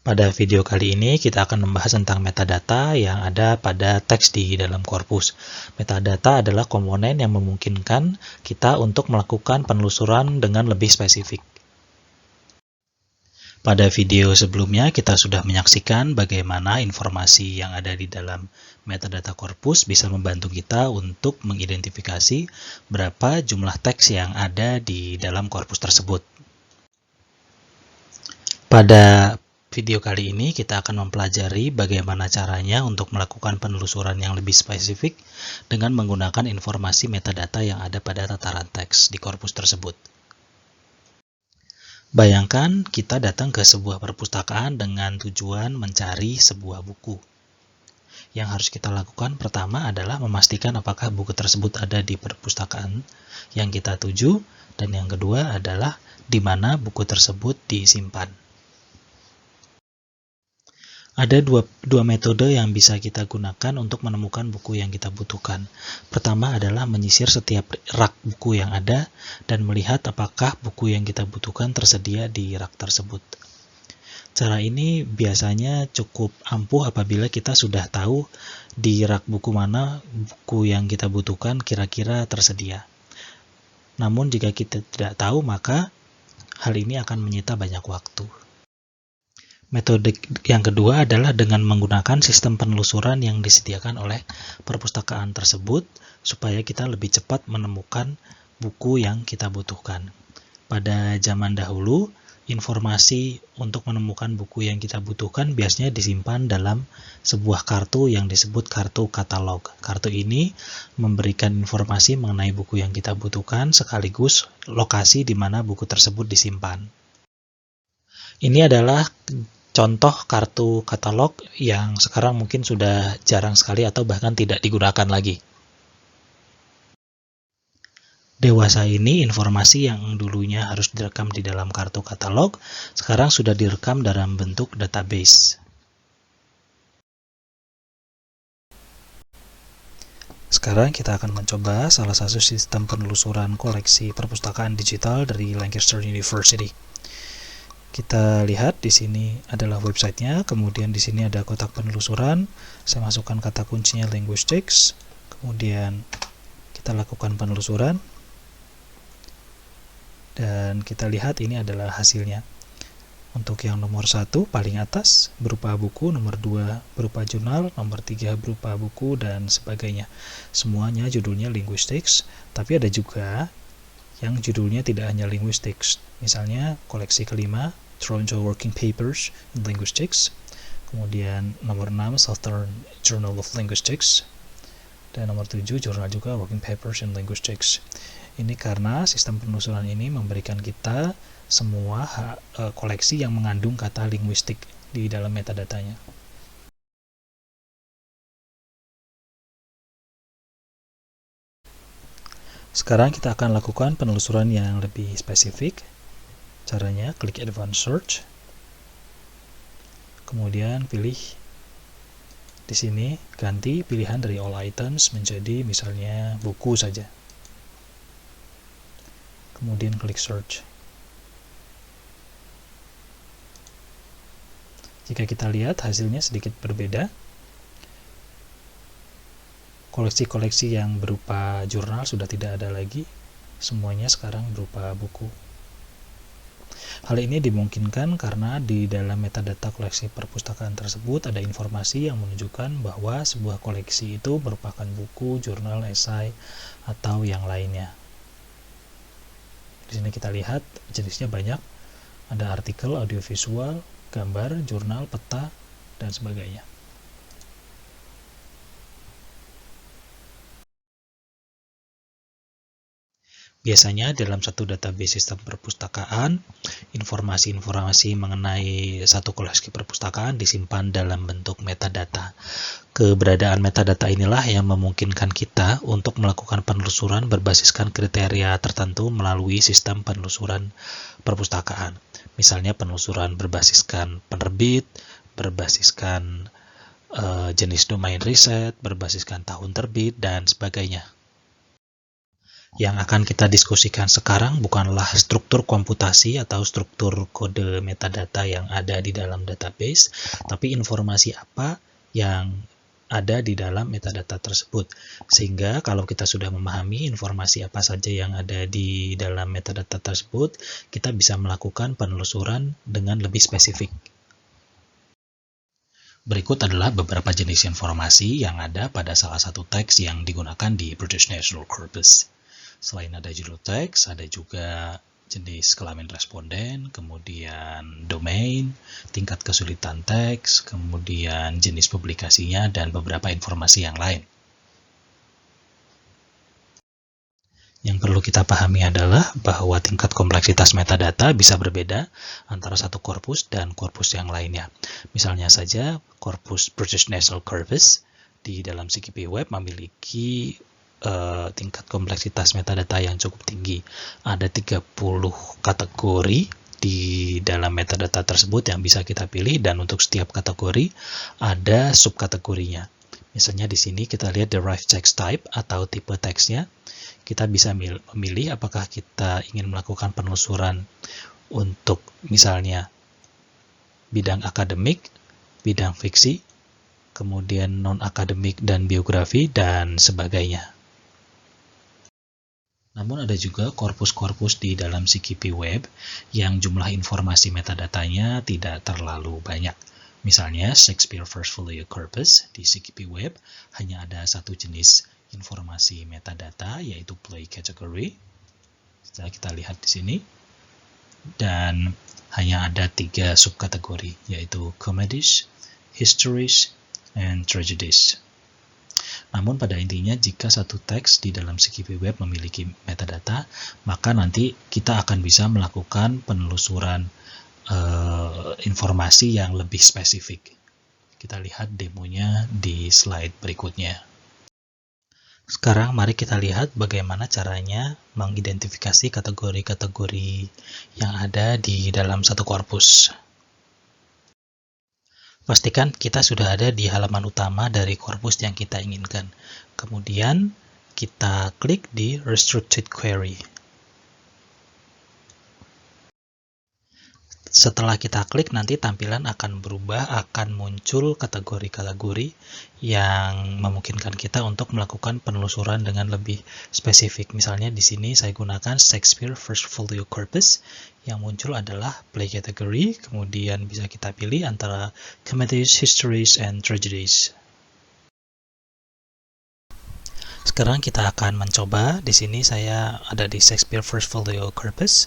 Pada video kali ini kita akan membahas tentang metadata yang ada pada teks di dalam korpus. Metadata adalah komponen yang memungkinkan kita untuk melakukan penelusuran dengan lebih spesifik. Pada video sebelumnya kita sudah menyaksikan bagaimana informasi yang ada di dalam metadata korpus bisa membantu kita untuk mengidentifikasi berapa jumlah teks yang ada di dalam korpus tersebut. Pada video kali ini kita akan mempelajari bagaimana caranya untuk melakukan penelusuran yang lebih spesifik dengan menggunakan informasi metadata yang ada pada tataran teks di korpus tersebut. Bayangkan kita datang ke sebuah perpustakaan dengan tujuan mencari sebuah buku. Yang harus kita lakukan pertama adalah memastikan apakah buku tersebut ada di perpustakaan yang kita tuju, dan yang kedua adalah di mana buku tersebut disimpan. Ada dua metode yang bisa kita gunakan untuk menemukan buku yang kita butuhkan. Pertama adalah menyisir setiap rak buku yang ada dan melihat apakah buku yang kita butuhkan tersedia di rak tersebut. Cara ini biasanya cukup ampuh apabila kita sudah tahu di rak buku mana buku yang kita butuhkan kira-kira tersedia. Namun jika kita tidak tahu, maka hal ini akan menyita banyak waktu. Metode yang kedua adalah dengan menggunakan sistem penelusuran yang disediakan oleh perpustakaan tersebut supaya kita lebih cepat menemukan buku yang kita butuhkan. Pada zaman dahulu, informasi untuk menemukan buku yang kita butuhkan biasanya disimpan dalam sebuah kartu yang disebut kartu katalog. Kartu ini memberikan informasi mengenai buku yang kita butuhkan sekaligus lokasi di mana buku tersebut disimpan. Ini adalah contoh kartu katalog yang sekarang mungkin sudah jarang sekali atau bahkan tidak digunakan lagi. Dewasa ini informasi yang dulunya harus direkam di dalam kartu katalog, sekarang sudah direkam dalam bentuk database. Sekarang kita akan mencoba salah satu sistem penelusuran koleksi perpustakaan digital dari Lancaster University. Kita lihat di sini adalah websitenya, kemudian di sini ada kotak penelusuran. Saya masukkan kata kuncinya linguistics, kemudian kita lakukan penelusuran, dan kita lihat ini adalah hasilnya. Untuk yang nomor 1 paling atas berupa buku, nomor 2 berupa jurnal, nomor 3 berupa buku, dan sebagainya. Semuanya judulnya linguistics, tapi ada juga yang judulnya tidak hanya linguistics. Misalnya koleksi kelima, Toronto Working Papers in Linguistics, kemudian nomor 6 Southern Journal of Linguistics, dan nomor 7 jurnal juga Working Papers in Linguistics. Ini karena sistem penelusuran ini memberikan kita semua koleksi yang mengandung kata linguistik di dalam metadatanya. Sekarang kita akan lakukan penelusuran yang lebih spesifik. Caranya, klik Advanced Search, kemudian pilih di sini, ganti pilihan dari All Items menjadi misalnya buku saja. Kemudian klik Search. Jika kita lihat hasilnya sedikit berbeda. Koleksi-koleksi yang berupa jurnal sudah tidak ada lagi, semuanya sekarang berupa buku. Hal ini dimungkinkan karena di dalam metadata koleksi perpustakaan tersebut ada informasi yang menunjukkan bahwa sebuah koleksi itu merupakan buku, jurnal, esai, atau yang lainnya. Di sini kita lihat jenisnya banyak, ada artikel, audiovisual, gambar, jurnal, peta, dan sebagainya. Biasanya dalam satu database sistem perpustakaan, informasi-informasi mengenai satu koleksi perpustakaan disimpan dalam bentuk metadata. Keberadaan metadata inilah yang memungkinkan kita untuk melakukan penelusuran berbasiskan kriteria tertentu melalui sistem penelusuran perpustakaan. Misalnya penelusuran berbasiskan penerbit, berbasiskan jenis domain riset, berbasiskan tahun terbit, dan sebagainya. Yang akan kita diskusikan sekarang bukanlah struktur komputasi atau struktur kode metadata yang ada di dalam database, tapi informasi apa yang ada di dalam metadata tersebut. Sehingga kalau kita sudah memahami informasi apa saja yang ada di dalam metadata tersebut, kita bisa melakukan penelusuran dengan lebih spesifik. Berikut adalah beberapa jenis informasi yang ada pada salah satu teks yang digunakan di British National Corpus. Selain ada judul teks, ada juga jenis kelamin responden, kemudian domain, tingkat kesulitan teks, kemudian jenis publikasinya, dan beberapa informasi yang lain. Yang perlu kita pahami adalah bahwa tingkat kompleksitas metadata bisa berbeda antara satu korpus dan korpus yang lainnya. Misalnya saja, korpus British National Corpus di dalam CKP Web memiliki tingkat kompleksitas metadata yang cukup tinggi. Ada 30 kategori di dalam metadata tersebut yang bisa kita pilih, dan untuk setiap kategori ada subkategorinya. Misalnya di sini kita lihat derived text type atau tipe teksnya. Kita bisa memilih apakah kita ingin melakukan penelusuran untuk misalnya bidang akademik, bidang fiksi, kemudian non-akademik dan biografi, dan sebagainya. Namun ada juga korpus-korpus di dalam CKP Web yang jumlah informasi metadatanya tidak terlalu banyak. Misalnya Shakespeare First Folio Corpus di CKP Web hanya ada satu jenis informasi metadata, yaitu play category. Kita lihat di sini. Dan hanya ada 3 subkategori, yaitu comedies, histories, and tragedies. Namun pada intinya jika satu teks di dalam CKP Web memiliki metadata, maka nanti kita akan bisa melakukan penelusuran informasi yang lebih spesifik. Kita lihat demonya di slide berikutnya. Sekarang mari kita lihat bagaimana caranya mengidentifikasi kategori-kategori yang ada di dalam satu korpus. Pastikan kita sudah ada di halaman utama dari korpus yang kita inginkan. Kemudian kita klik di Restricted Query. Setelah kita klik, nanti tampilan akan berubah, akan muncul kategori-kategori yang memungkinkan kita untuk melakukan penelusuran dengan lebih spesifik. Misalnya di sini saya gunakan Shakespeare First Folio Corpus. Yang muncul adalah play category, kemudian bisa kita pilih antara comedies, histories, and tragedies. Sekarang kita akan mencoba. Di sini saya ada di Shakespeare First Folio Corpus.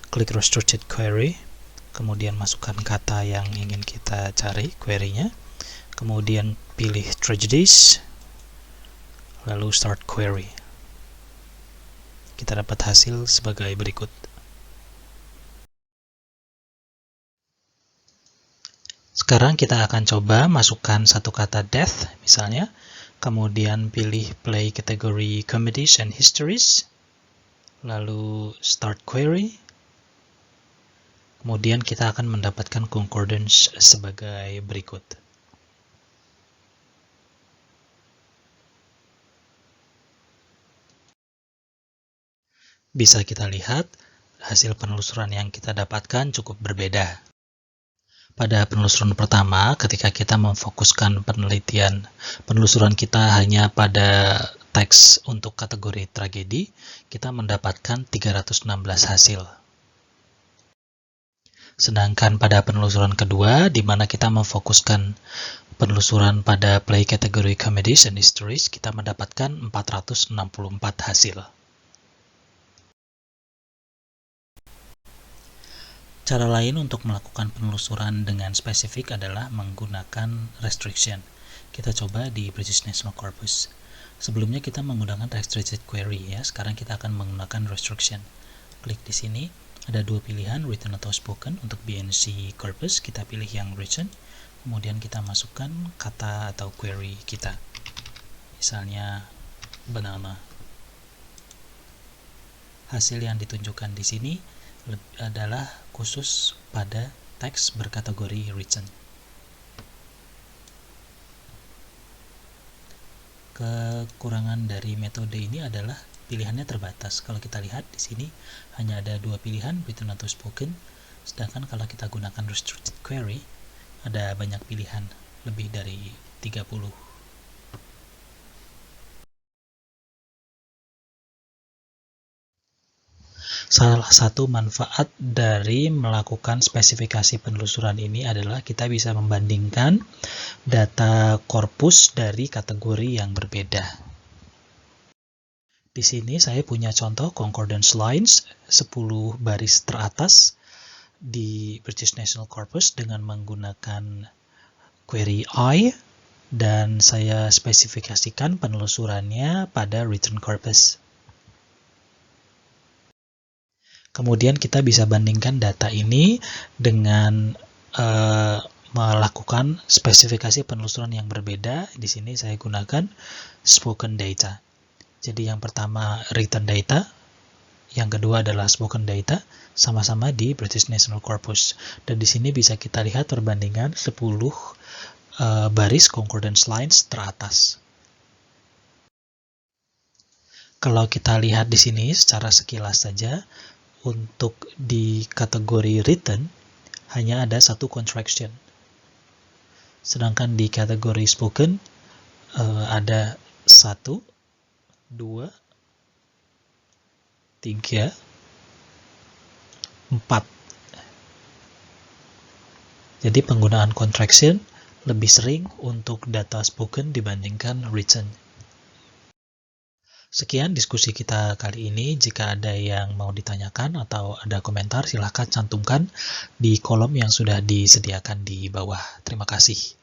Klik Restricted Query. Kemudian masukkan kata yang ingin kita cari, query-nya. Kemudian pilih tragedies, lalu start query. Kita dapat hasil sebagai berikut. Sekarang kita akan coba masukkan satu kata death, misalnya. Kemudian pilih play category comedies and histories, lalu start query. Kemudian kita akan mendapatkan concordance sebagai berikut. Bisa kita lihat, hasil penelusuran yang kita dapatkan cukup berbeda. Pada penelusuran pertama, ketika kita memfokuskan penelusuran kita hanya pada teks untuk kategori tragedi, kita mendapatkan 316 hasil. Sedangkan pada penelusuran kedua, di mana kita memfokuskan penelusuran pada play kategori comedies and histories, kita mendapatkan 464 hasil. Cara lain untuk melakukan penelusuran dengan spesifik adalah menggunakan restriction. Kita coba di British National Corpus. Sebelumnya kita menggunakan restricted query ya, sekarang kita akan menggunakan restriction. Klik di sini. Ada 2 pilihan, written atau spoken. Untuk BNC Corpus, kita pilih yang written. Kemudian kita masukkan kata atau query kita. Misalnya, banana. Hasil yang ditunjukkan di sini adalah khusus pada teks berkategori written. Kekurangan dari metode ini adalah pilihannya terbatas. Kalau kita lihat di sini hanya ada 2 pilihan, written atau spoken. Sedangkan kalau kita gunakan restricted query, ada banyak pilihan, lebih dari 30. Salah satu manfaat dari melakukan spesifikasi penelusuran ini adalah kita bisa membandingkan data korpus dari kategori yang berbeda. Di sini saya punya contoh concordance lines 10 baris teratas di British National Corpus dengan menggunakan query I, dan saya spesifikasikan penelusurannya pada written corpus. Kemudian kita bisa bandingkan data ini dengan melakukan spesifikasi penelusuran yang berbeda. Di sini saya gunakan spoken data. Jadi yang pertama written data, yang kedua adalah spoken data, sama-sama di British National Corpus. Dan di sini bisa kita lihat perbandingan 10 baris concordance lines teratas. Kalau kita lihat di sini secara sekilas saja, untuk di kategori written hanya ada 1 contraction. Sedangkan di kategori spoken ada 1, 2, 3, 4. Jadi penggunaan contraction lebih sering untuk data spoken dibandingkan written. Sekian diskusi kita kali ini. Jika ada yang mau ditanyakan atau ada komentar, silahkan cantumkan di kolom yang sudah disediakan di bawah. Terima kasih.